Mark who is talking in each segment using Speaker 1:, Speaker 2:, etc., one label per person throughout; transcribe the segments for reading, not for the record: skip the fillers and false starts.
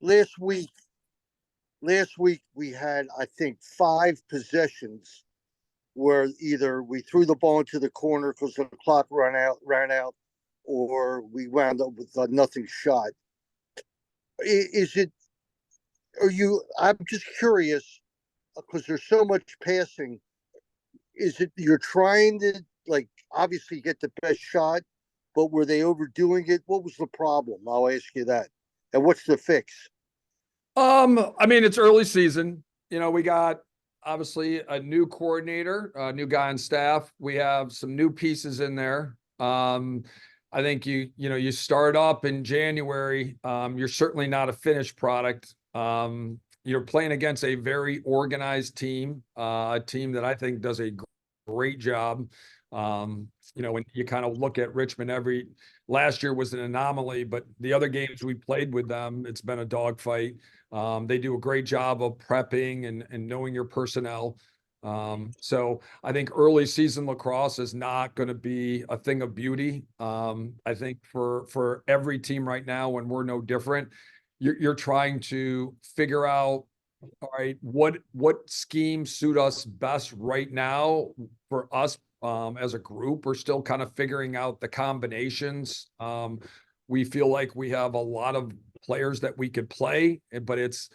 Speaker 1: last week, last week we had, I think, 5 possessions where either we threw the ball into the corner because the clock ran out, or we wound up with a nothing shot. Is it? Are you? I'm just curious because there's so much passing. Is it you're trying to, like, obviously get the best shot, but were they overdoing it? What was the problem? I'll ask you that. And what's the fix?
Speaker 2: I mean, it's early season. We got obviously a new coordinator, a new guy on staff. We have some new pieces in there. I think you start up in January. You're certainly not a finished product. You're playing against a very organized team, a team that I think does a great job. When you kind of look at Richmond, last year was an anomaly, but the other games we played with them, it's been a dogfight. They do a great job of prepping and knowing your personnel. So I think early season lacrosse is not going to be a thing of beauty. I think for every team right now, and we're no different, you're trying to figure out, all right, what schemes suit us best right now for us as a group. We're still kind of figuring out the combinations. We feel like we have a lot of players that we could play, but it's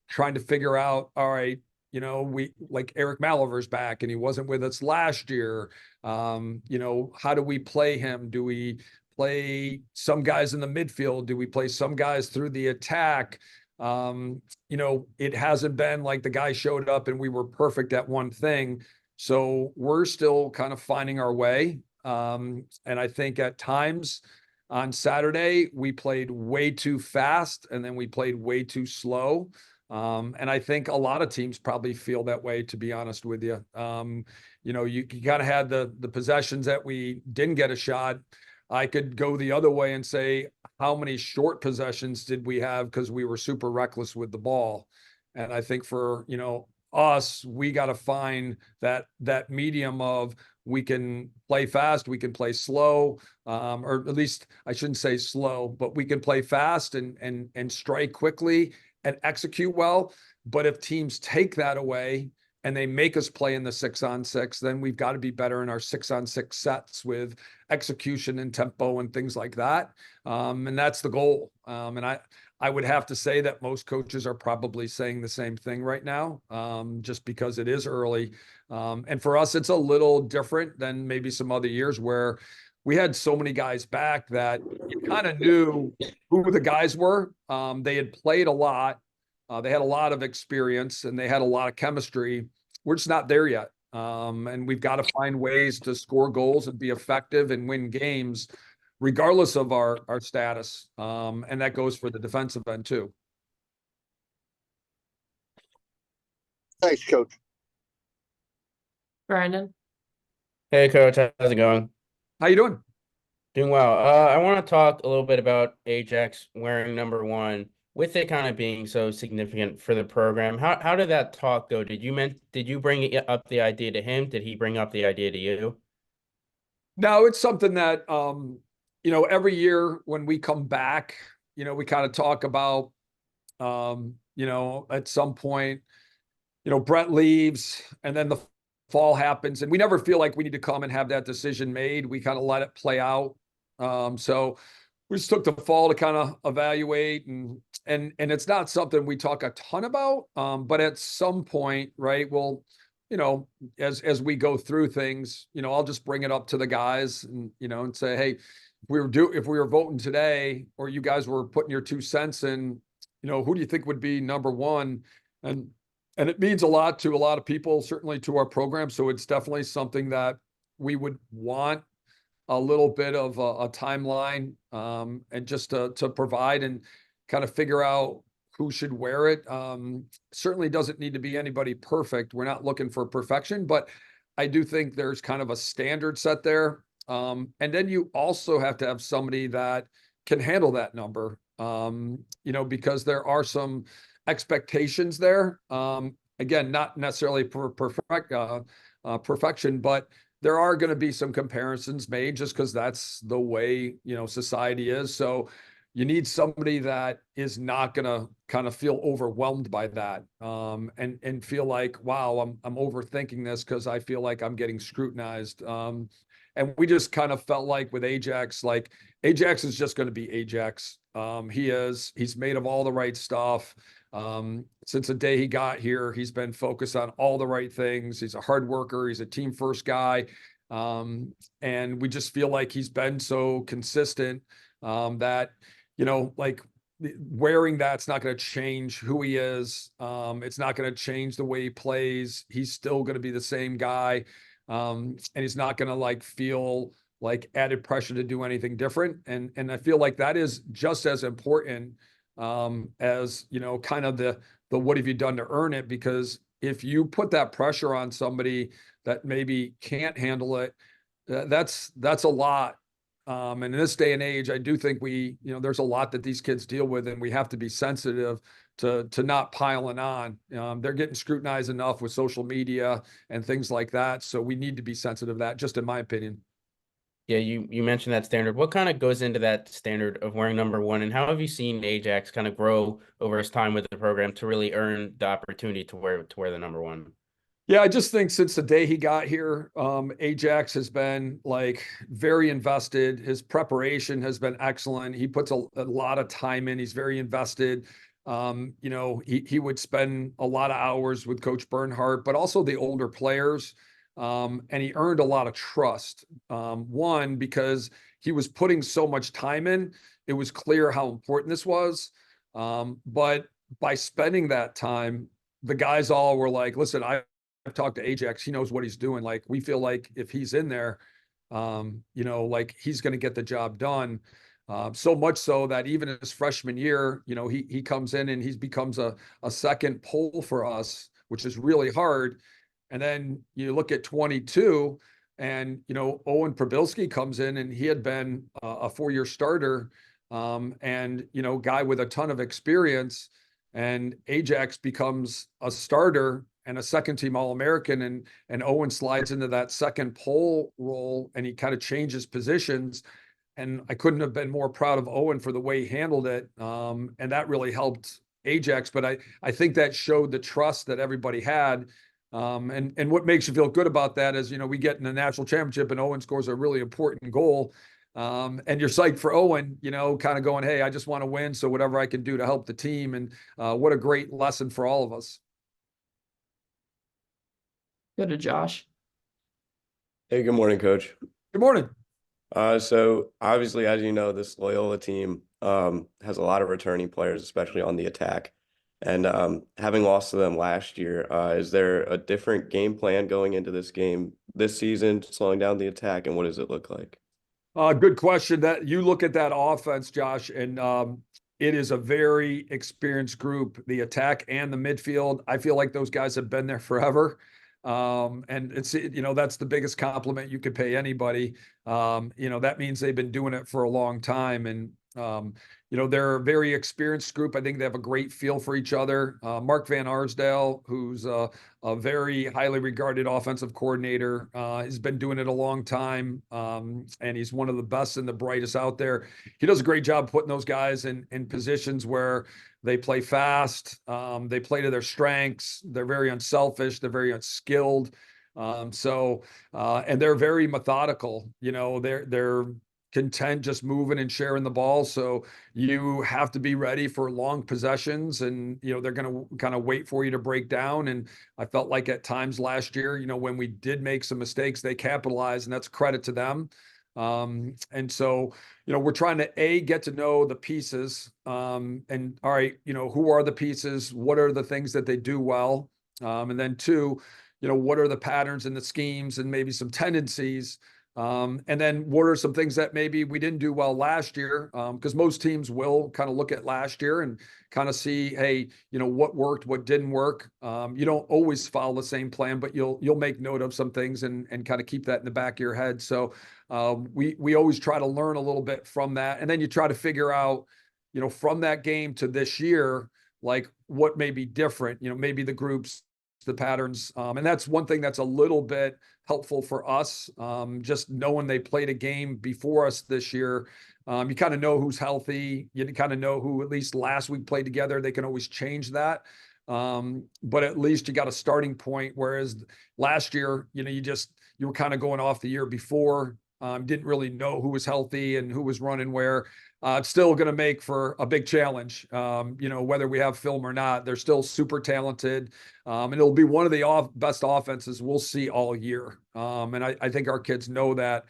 Speaker 2: trying to figure out, all right, we like Eric Maliver's back and he wasn't with us last year. How do we play him? Do we play some guys in the midfield? Do we play some guys through the attack? It hasn't been like the guy showed up and we were perfect at one thing. So we're still kind of finding our way. And I think at times on Saturday, we played way too fast and then we played way too slow. And I think a lot of teams probably feel that way, to be honest with you. You kind of had the possessions that we didn't get a shot. I could go the other way and say, how many short possessions did we have because we were super reckless with the ball? And I think for, us, we got to find that medium of we can play fast, we can play slow, or at least I shouldn't say slow, but we can play fast and strike quickly and execute well. But if teams take that away and they make us play in the 6-on-6, then we've got to be better in our 6-on-6 sets with execution and tempo and things like that. And that's the goal. And I would have to say that most coaches are probably saying the same thing right now, just because it is early. And for us, it's a little different than maybe some other years where we had so many guys back that you kind of knew who the guys were. They had played a lot. They had a lot of experience and they had a lot of chemistry. We're just not there yet. And we've got to find ways to score goals and be effective and win games regardless of our status. And that goes for the defensive end too.
Speaker 1: Thanks, Coach.
Speaker 3: Brandon.
Speaker 4: Hey, Coach, how's it going?
Speaker 2: How you doing?
Speaker 4: Doing well. I want to talk a little bit about Ajax wearing number 1, with it kind of being so significant for the program. How did that talk go? Did you bring up the idea to him? Did he bring up the idea to you?
Speaker 2: No, it's something that every year when we come back, we kind of talk about at some point, Brett leaves and then the fall happens and we never feel like we need to come and have that decision made. We kind of let it play out. So we just took the fall to kind of evaluate and it's not something we talk a ton about. But at some point, right, we'll, as we go through things, I'll just bring it up to the guys and say, hey, if we were voting today or you guys were putting your 2 cents in, who do you think would be number 1? And it means a lot to a lot of people, certainly to our program. So it's definitely something that we would want a little bit of a timeline and just to provide and kind of figure out who should wear it. Certainly doesn't need to be anybody perfect. We're not looking for perfection, but I do think there's kind of a standard set there. And then you also have to have somebody that can handle that number, because there are some expectations there. Again, not necessarily perfection, but there are going to be some comparisons made just because that's the way, society is. So, you need somebody that is not going to kind of feel overwhelmed by that, and feel like, wow, I'm overthinking this because I feel like I'm getting scrutinized. And we just kind of felt like with Ajax, like Ajax is just going to be Ajax. He's made of all the right stuff. Since the day he got here, he's been focused on all the right things. He's a hard worker. He's a team first guy. And we just feel like he's been so consistent, that, like wearing that's not going to change who he is. It's not going to change the way he plays. He's still going to be the same guy. And he's not going to like feel like added pressure to do anything different. And I feel like that is just as important, as, kind of the what have you done to earn it? Because if you put that pressure on somebody that maybe can't handle it, that's a lot. And in this day and age, I do think there's a lot that these kids deal with, and we have to be sensitive to not piling on. They're getting scrutinized enough with social media and things like that. So we need to be sensitive to that, just in my opinion.
Speaker 4: Yeah, you mentioned that standard. What kind of goes into that standard of wearing number one, and how have you seen Ajax kind of grow over his time with the program to really earn the opportunity to wear the number one?
Speaker 2: Yeah, I just think since the day he got here, Ajax has been like very invested. His preparation has been excellent. He puts a lot of time in. He's very invested. He would spend a lot of hours with Coach Bernhardt, but also the older players. And he earned a lot of trust. One, because he was putting so much time in, it was clear how important this was. But by spending that time, the guys all were like, listen, I've talked to Ajax. He knows what he's doing. Like, we feel like if he's in there, like he's going to get the job done. So much so that even his freshman year, he comes in and he becomes a second pole for us, which is really hard. And then you look at 22, and Owen Prabilski comes in, and he had been a 4-year starter, and guy with a ton of experience, and Ajax becomes a starter and a second team All-American, and Owen slides into that second pole role, and he kind of changes positions. And I couldn't have been more proud of Owen for the way he handled it. And that really helped Ajax. But I think that showed the trust that everybody had. And what makes you feel good about that is, we get in the national championship and Owen scores a really important goal. And you're psyched for Owen, kind of going, hey, I just want to win. So whatever I can do to help the team. And what a great lesson for all of us.
Speaker 3: Go to Josh.
Speaker 5: Hey, good morning, Coach.
Speaker 2: Good morning.
Speaker 5: So obviously, as you know, this Loyola team has a lot of returning players, especially on the attack. And having lost to them last year, is there a different game plan going into this game this season, slowing down the attack, and what does it look like?
Speaker 2: Good question. That you look at that offense, Josh, and it is a very experienced group, the attack and the midfield. I feel like those guys have been there forever. And it's, that's the biggest compliment you could pay anybody. That means they've been doing it for a long time. And, they're a very experienced group. I think they have a great feel for each other. Mark Van Arsdale, who's a very highly regarded offensive coordinator, has been doing it a long time. And he's one of the best and the brightest out there. He does a great job putting those guys in positions where they play fast. They play to their strengths. They're very unselfish. They're very unskilled. And they're very methodical. They're content just moving and sharing the ball. So you have to be ready for long possessions, and, they're going to kind of wait for you to break down. And I felt like at times last year, when we did make some mistakes, they capitalized, and that's credit to them. And so, we're trying to get to know the pieces, and all right, who are the pieces? What are the things that they do well? And then two, what are the patterns and the schemes and maybe some tendencies? And then what are some things that maybe we didn't do well last year? Because most teams will kind of look at last year and kind of see, hey, what worked, what didn't work. You don't always follow the same plan, but you'll make note of some things and kind of keep that in the back of your head. So we always try to learn a little bit from that. And then you try to figure out, from that game to this year, like what may be different. Maybe the groups the patterns. And that's one thing that's a little bit helpful for us. Just knowing they played a game before us this year. You kind of know who's healthy. You kind of know who at least last week played together. They can always change that. But at least you got a starting point. Whereas last year, you were kind of going off the year before. Didn't really know who was healthy and who was running where. It's still going to make for a big challenge. Whether we have film or not, they're still super talented. And it'll be one of the best offenses we'll see all year. And I think our kids know that.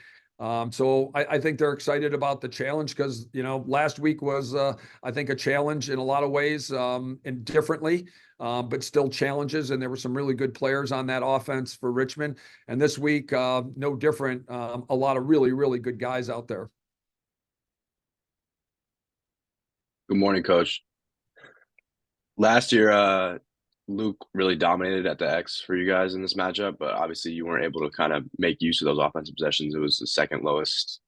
Speaker 2: So I think they're excited about the challenge because, last week was, I think, a challenge in a lot of ways and differently, but still challenges. And there were some really good players on that offense for Richmond. And this week, no different. A lot of really, really good guys out there.
Speaker 6: Good morning, Coach. Last year, Luke really dominated at the X for you guys in this matchup, but obviously you weren't able to kind of make use of those offensive possessions. It was the second lowest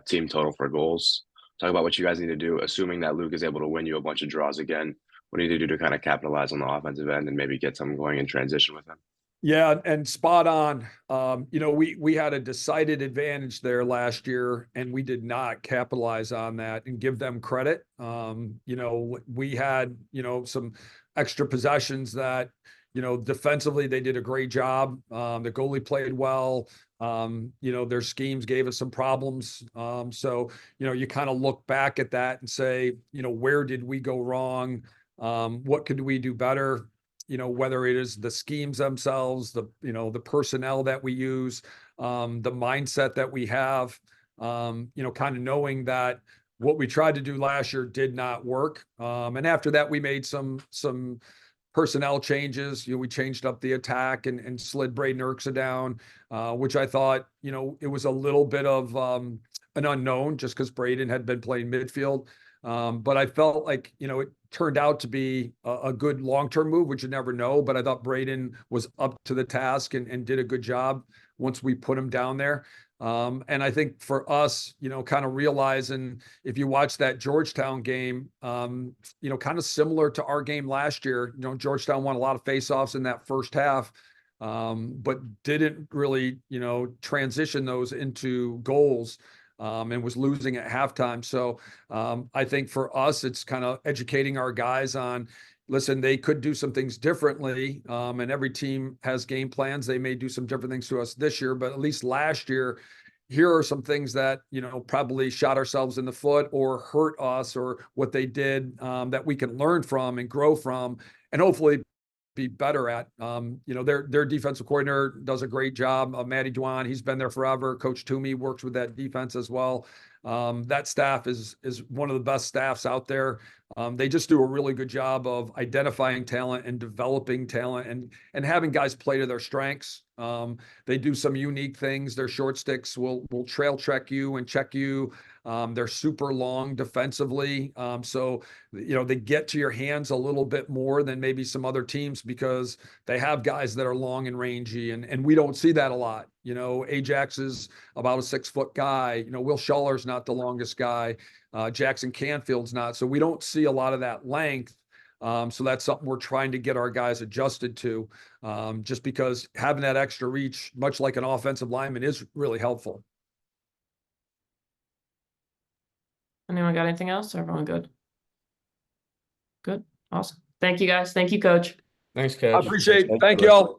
Speaker 6: team total for goals. Talk about what you guys need to do, assuming that Luke is able to win you a bunch of draws again. What do you need to do to kind of capitalize on the offensive end and maybe get something going in transition with him?
Speaker 2: Yeah, and spot on. We had a decided advantage there last year, and we did not capitalize on that and give them credit. We had, some extra possessions that, defensively they did a great job. The goalie played well. Their schemes gave us some problems. So, you kind of look back at that and say, where did we go wrong? What could we do better? Whether it is the schemes themselves, the personnel that we use, the mindset that we have, kind of knowing that what we tried to do last year did not work. And after that, we made some personnel changes. We changed up the attack and slid Braden Erksa down, which I thought, it was a little bit of an unknown just because Braden had been playing midfield. But I felt like, it turned out to be a good long-term move, which you never know. But I thought Braden was up to the task and did a good job once we put him down there. And I think for us, kind of realizing if you watch that Georgetown game, kind of similar to our game last year, Georgetown won a lot of faceoffs in that first half, but didn't really, transition those into goals. And was losing at halftime. So I think for us, it's kind of educating our guys on, listen, they could do some things differently. And every team has game plans. They may do some different things to us this year, but at least last year, here are some things that, probably shot ourselves in the foot or hurt us or what they did that we can learn from and grow from and hopefully be better at. Their defensive coordinator does a great job. Matty Dwan, he's been there forever. Coach Toomey works with that defense as well. That staff is one of the best staffs out there. They just do a really good job of identifying talent and developing talent and having guys play to their strengths. They do some unique things. Their short sticks will trail check you and check you. They're super long defensively. So, they get to your hands a little bit more than maybe some other teams because they have guys that are long and rangy and we don't see that a lot. Ajax is about a 6-foot guy. Will Schuller's not the longest guy. Jackson Canfield's not. So we don't see a lot of that length. So that's something we're trying to get our guys adjusted to, just because having that extra reach, much like an offensive lineman, is really helpful.
Speaker 3: Anyone got anything else? Everyone good? Good. Awesome. Thank you guys. Thank you, Coach.
Speaker 4: Thanks, Coach.
Speaker 2: I appreciate it.
Speaker 5: Thank
Speaker 2: Thank
Speaker 5: you.
Speaker 2: you all.